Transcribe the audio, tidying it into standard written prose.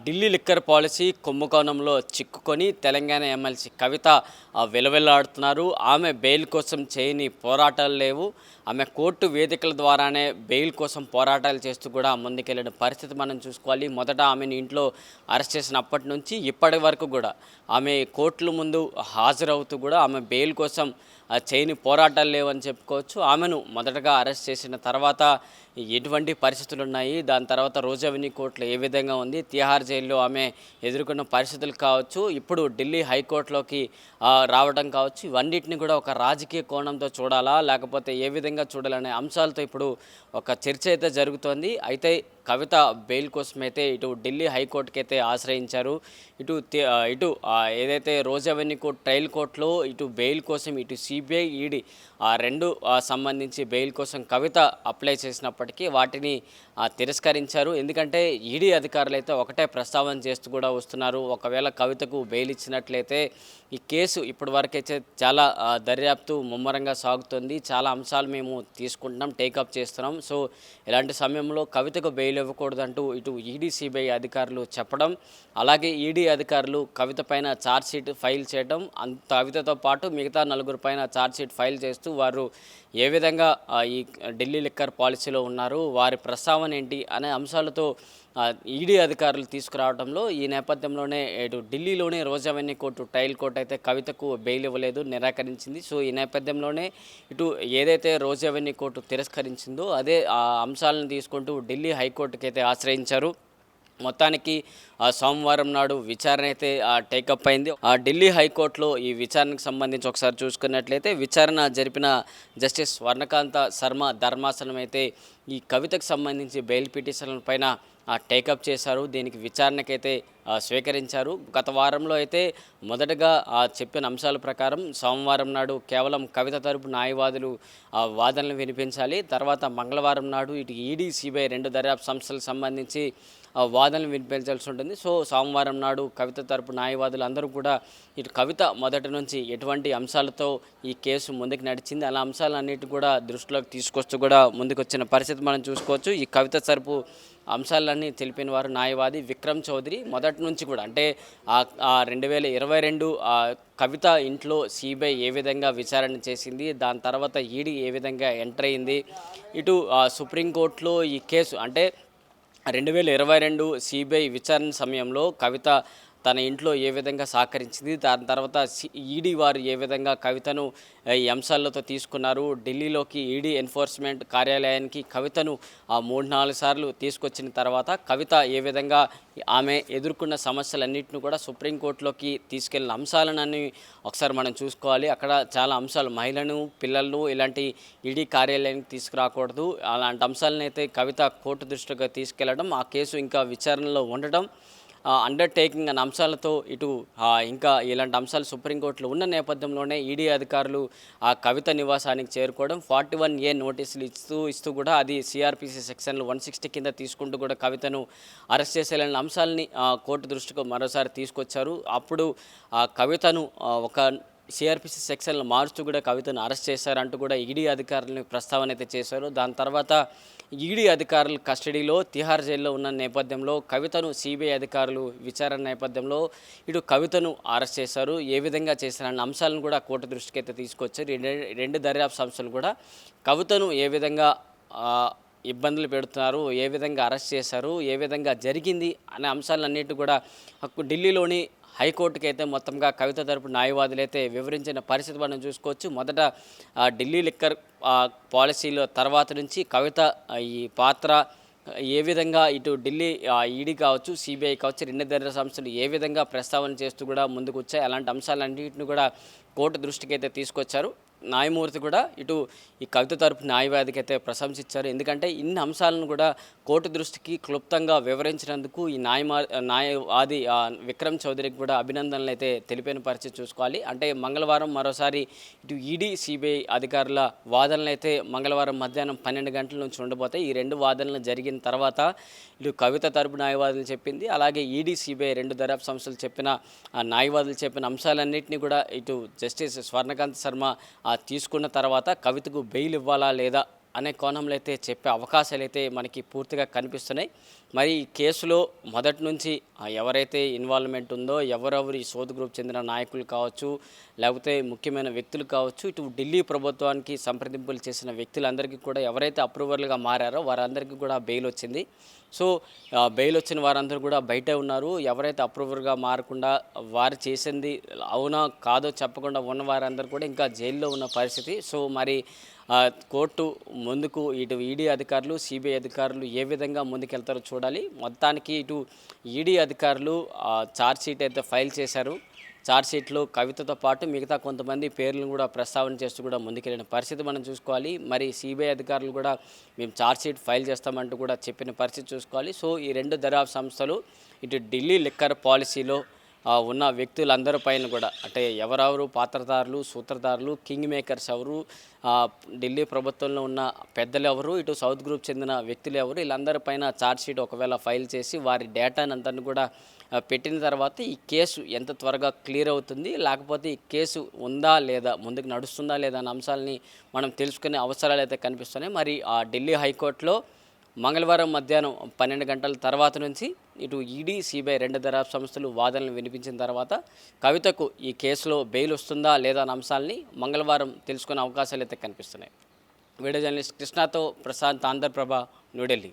Delhi liquor policy కుంభకోణంలో చిక్కుకొని Telangana MLC కవిత వెలువెల్లాడుతున్నారు. ఆమె బెయిల్ కోసం చేయని పోరాటాలు లేవు. ఆమె కోర్టు వేదికల ద్వారానే బెయిల్ కోసం పోరాటాలు చేస్తూ కూడా ముందుకెళ్ళిన పరిస్థితి మనం చూసుకోవాలి. మొదట ఆమెను ఇంట్లో అరెస్ట్ చేసినప్పటి నుంచి ఇప్పటి వరకు కూడా ఆమె కోర్టుల ముందు హాజరవుతూ కూడా ఆమె బెయిల్ కోసం చేయని పోరాటాలు లేవని చెప్పుకోవచ్చు. ఆమెను మొదటగా అరెస్ట్ చేసిన తర్వాత ఎటువంటి పరిస్థితులు ఉన్నాయి, దాని తర్వాత రోజు అవెన్యూ కోర్టులో ఏ విధంగా ఉంది, తిహార్ జైల్లో ఆమె ఎదుర్కొన్న పరిస్థితులు కావచ్చు, ఇప్పుడు ఢిల్లీ హైకోర్టులోకి రావడం కావచ్చు, ఇవన్నిటిని కూడా ఒక రాజకీయ కోణంతో చూడాలా లేకపోతే ఏ విధంగా చూడాలనే అంశాలతో ఇప్పుడు ఒక చర్చ అయితే జరుగుతోంది. అయితే కవిత బెయిల్ కోసం అయితే ఇటు ఢిల్లీ హైకోర్టుకి అయితే ఆశ్రయించారు. ఇటు ఏదైతే రోజు అవెన్యూ కోర్టు ట్రయల్ కోర్టులో ఇటు బెయిల్ కోసం ఇటు సిబిఐ ఈడీ రెండు సంబంధించి బెయిల్ కోసం కవిత అప్లై చేసినప్పటికీ వాటిని తిరస్కరించారు. ఎందుకంటే ఈడీ అధికారులు అయితే ఒకటే ప్రస్తావన చేస్తూ కూడా వస్తున్నారు. ఒకవేళ కవితకు బెయిల్ ఇచ్చినట్లయితే ఈ కేసు ఇప్పటి వరకైతే చాలా దర్యాప్తు ముమ్మరంగా సాగుతుంది, చాలా అంశాలు మేము తీసుకుంటున్నాం, టేకప్ చేస్తున్నాం. సో ఇలాంటి సమయంలో కవితకు బెయిల్ ఇవ్వకూడదంటూ ఇటు ఈడీ సిబిఐ అధికారులు చెప్పడం, అలాగే ఈడీ అధికారులు కవిత పైన ఛార్జ్షీట్ ఫైల్ చేయడం, కవితతో పాటు మిగతా నలుగురు పైన ఛార్జ్షీట్ ఫైల్ చేస్తూ వారు ఏ విధంగా ఈ ఢిల్లీ లిక్కర్ పాలసీలో ఉన్నారు, వారి ప్రస్తావన ఏంటి అనే అంశాలతో ఈడీ అధికారులు తీసుకురావడంలో ఈ నేపథ్యంలోనే ఇటు ఢిల్లీలోనే రోజు అవెన్యూ కోర్టు ట్రయల్ కోర్టు అయితే కవితకు బెయిల్ ఇవ్వలేదు, నిరాకరించింది. సో ఈ నేపథ్యంలోనే ఇటు ఏదైతే రోజు అవెన్యూ కోర్టు తిరస్కరించిందో అదే ఆ అంశాలను తీసుకుంటూ ఢిల్లీ హైకోర్టుకి అయితే ఆశ్రయించారు. మొత్తానికి సోమవారం నాడు విచారణ అయితే టేకప్ అయింది. ఢిల్లీ హైకోర్టులో ఈ విచారణకు సంబంధించి ఒకసారి చూసుకున్నట్లయితే విచారణ జరిపిన జస్టిస్ స్వర్ణకాంత శర్మ ధర్మాసనం అయితే ఈ కవితకు సంబంధించి బెయిల్ పిటిషన్ల పైన టేకప్ చేశారు. దీనికి విచారణకైతే స్వీకరించారు. గత వారంలో అయితే మొదటగా చెప్పిన అంశాల ప్రకారం సోమవారం నాడు కేవలం కవిత తరపు న్యాయవాదులు వాదనలు వినిపించాలి. తర్వాత మంగళవారం నాడు ఇటు ఈడీ సిబిఐ రెండు దర్యాప్తు సంస్థలకు సంబంధించి వాదనలు వినిపించాల్సి ఉంటుంది. సో సోమవారం నాడు కవిత తరపు న్యాయవాదులు అందరూ కూడా ఇటు కవిత మొదటి నుంచి ఎటువంటి అంశాలతో ఈ కేసు ముందుకు నడిచింది అలా అంశాలన్నిటి కూడా దృష్టిలోకి తీసుకొస్తూ కూడా ముందుకు వచ్చిన పరిస్థితి మనం చూసుకోవచ్చు. ఈ కవిత తరపు అంశాలన్నీ తెలిపిన వారు న్యాయవాది విక్రమ్ చౌదరి. మొదటి నుంచి కూడా అంటే 2022 కవిత ఇంట్లో సిబిఐ ఏ విధంగా విచారణ చేసింది, దాని తర్వాత ఈడీ ఏ విధంగా ఎంటర్ అయింది, ఇటు సుప్రీంకోర్టులో ఈ కేసు అంటే 2022 సిబిఐ విచారణ సమయంలో కవిత తన ఇంట్లో ఏ విధంగా సహకరించింది, దాని తర్వాత ఈడీ వారు ఏ విధంగా కవితను ఈ అంశాలతో తీసుకున్నారు, ఢిల్లీలోకి ఈడీ ఎన్ఫోర్స్మెంట్ కార్యాలయానికి కవితను 3-4 సార్లు తీసుకొచ్చిన తర్వాత కవిత ఏ విధంగా ఆమె ఎదుర్కొన్న సమస్యలన్నింటినీ కూడా సుప్రీంకోర్టులోకి తీసుకెళ్లిన అంశాలన్నీ ఒకసారి మనం చూసుకోవాలి. అక్కడ చాలా అంశాలు మహిళను పిల్లలను ఇలాంటి ఈడీ కార్యాలయానికి తీసుకురాకూడదు, అలాంటి అంశాలను అయితే కవిత కోర్టు దృష్టికి తీసుకెళ్లడం, ఆ కేసు ఇంకా విచారణలో ఉండడం, అండర్టేకింగ్ అనే అంశాలతో ఇటు ఇంకా ఇలాంటి అంశాలు సుప్రీంకోర్టులో ఉన్న నేపథ్యంలోనే ఈడీ అధికారులు ఆ కవిత నివాసానికి చేరుకోవడం, 41A నోటీసులు ఇస్తూ కూడా అది సిఆర్పిసి సెక్షన్లు 160 కింద తీసుకుంటూ కూడా కవితను అరెస్ట్ చేసేలాంటి అంశాలని కోర్టు దృష్టికి మరోసారి తీసుకొచ్చారు. అప్పుడు కవితను ఒక సిఆర్పిసి సెక్షన్లు మారుస్తూ కూడా కవితను అరెస్ట్ చేశారంటూ కూడా ఈడీ అధికారులను ప్రస్తావన అయితే చేశారు. దాని తర్వాత ఈడీ అధికారులు కస్టడీలో తిహార్ జైల్లో ఉన్న నేపథ్యంలో కవితను సిబిఐ అధికారులు విచారణ నేపథ్యంలో ఇటు కవితను అరెస్ట్ చేశారు. ఏ విధంగా చేశారన్న అంశాలను కూడా కోర్టు దృష్టికి అయితే తీసుకొచ్చారు. రెండు దర్యాప్తు సంస్థలు కూడా కవితను ఏ విధంగా ఇబ్బందులు పెడుతున్నారు, ఏ విధంగా అరెస్ట్ చేశారు, ఏ విధంగా జరిగింది అనే అంశాలన్నిటి కూడా ఢిల్లీలోని హైకోర్టుకి అయితే మొత్తంగా కవిత తరపు న్యాయవాదులు అయితే వివరించిన పరిస్థితి మనం చూసుకోవచ్చు. మొదట ఢిల్లీ లిక్కర్ పాలసీలో తర్వాత నుంచి కవిత ఈ పాత్ర ఏ విధంగా ఇటు ఢిల్లీ ఈడీ కావచ్చు, సిబిఐ కావచ్చు, రెండు దర్యాప్తు సంస్థలు ఏ విధంగా ప్రస్తావన చేస్తూ కూడా ముందుకు వచ్చాయి, అలాంటి అంశాలన్నింటిని కూడా కోర్టు దృష్టికి అయితే తీసుకొచ్చారు. న్యాయమూర్తి కూడా ఇటు ఈ కవిత తరపు న్యాయవాదికి అయితే ప్రశంసించారు. ఎందుకంటే ఇన్ని అంశాలను కూడా కోర్టు దృష్టికి క్లుప్తంగా వివరించినందుకు ఈ న్యాయవాది విక్రమ్ చౌదరికి కూడా అభినందనలు అయితే తెలిపిన పరిస్థితి చూసుకోవాలి. అంటే మంగళవారం మరోసారి ఇటు ఈడీ సిబిఐ అధికారుల వాదనలు అయితే మంగళవారం మధ్యాహ్నం 12 గంటల నుంచి ఉండబోతాయి. ఈ రెండు వాదనలు జరిగిన తర్వాత ఇటు కవిత తరపు న్యాయవాదులు చెప్పింది, అలాగే ఈడీ సిబిఐ రెండు దర్యాప్తు సంస్థలు చెప్పిన న్యాయవాదులు చెప్పిన అంశాలన్నింటినీ కూడా ఇటు జస్టిస్ స్వర్ణకాంత్ శర్మ తీసుకున్న తర్వాత కవితకు బెయిల్ ఇవ్వాలా లేదా అనే కోణంలో అయితే చెప్పే అవకాశాలు అయితే మనకి పూర్తిగా కనిపిస్తున్నాయి. మరి ఈ కేసులో మొదటి నుంచి ఎవరైతే ఇన్వాల్వ్మెంట్ ఉందో, ఎవరెవరు ఈ సోద్ గ్రూప్ చెందిన నాయకులు కావచ్చు, లేకపోతే ముఖ్యమైన వ్యక్తులు కావచ్చు, ఇటు ఢిల్లీ ప్రభుత్వానికి సంప్రదింపులు చేసిన వ్యక్తులందరికీ కూడా ఎవరైతే అప్రూవర్లుగా మారారో వారందరికీ కూడా బెయిల్ వచ్చింది. సో బెయిల్ వచ్చిన వారందరూ కూడా బయటే ఉన్నారు. ఎవరైతే అప్రూవర్గా మారకుండా వారు చేసింది అవునా కాదో చెప్పకుండా ఉన్న వారందరూ కూడా ఇంకా జైల్లో ఉన్న పరిస్థితి. సో మరి కోర్టు ముందుకు ఇటు ఈడీ అధికారులు, సిబిఐ అధికారులు ఏ విధంగా ముందుకెళ్తారో చూడాలి. మొత్తానికి ఇటు ఈడీ అధికారులు ఛార్జ్షీట్ అయితే ఫైల్ చేశారు. ఛార్జ్షీట్లో కవితతో పాటు మిగతా కొంతమంది పేర్లను కూడా ప్రస్తావన చేస్తూ కూడా ముందుకెళ్ళిన పరిస్థితి మనం చూసుకోవాలి. మరి సిబిఐ అధికారులు కూడా మేము ఛార్జ్షీట్ ఫైల్ చేస్తామంటూ కూడా చెప్పిన పరిస్థితి చూసుకోవాలి. సో ఈ రెండు దర్యాప్తు సంస్థలు ఇటు ఢిల్లీ లిక్కర్ పాలసీలో ఉన్న వ్యక్తులందరి పైన కూడా అంటే ఎవరెవరు పాత్రధారులు, సూత్రధారులు, కింగ్ మేకర్స్ ఎవరు, ఢిల్లీ ప్రభుత్వంలో ఉన్న పెద్దలు ఎవరు, ఇటు సౌత్ గ్రూప్ చెందిన వ్యక్తులు ఎవరు, వీళ్ళందరిపైన ఛార్జ్షీట్ ఒకవేళ ఫైల్ చేసి వారి డేటాని అంతని కూడా పెట్టిన తర్వాత ఈ కేసు ఎంత త్వరగా క్లియర్ అవుతుంది, లేకపోతే ఈ కేసు ఉందా లేదా, ముందుకు నడుస్తుందా లేదా అనే అంశాలని మనం తెలుసుకునే అవసరాలు అయితే కనిపిస్తున్నాయి. మరి ఆ ఢిల్లీ హైకోర్టులో మంగళవారం మధ్యాహ్నం 12 గంటల తర్వాత నుంచి ఇటు ఈడీ, సిబిఐ రెండు దర్యాప్తు సంస్థలు వాదనలు వినిపించిన తర్వాత కవితకు ఈ కేసులో బెయిల్ వస్తుందా లేదా అనే అంశాలని మంగళవారం తెలుసుకునే అవకాశాలు అయితే కనిపిస్తున్నాయి. వీడియో జర్నలిస్ట్ కృష్ణతో ప్రశాంత్, ఆంధ్రప్రభ, న్యూఢిల్లీ.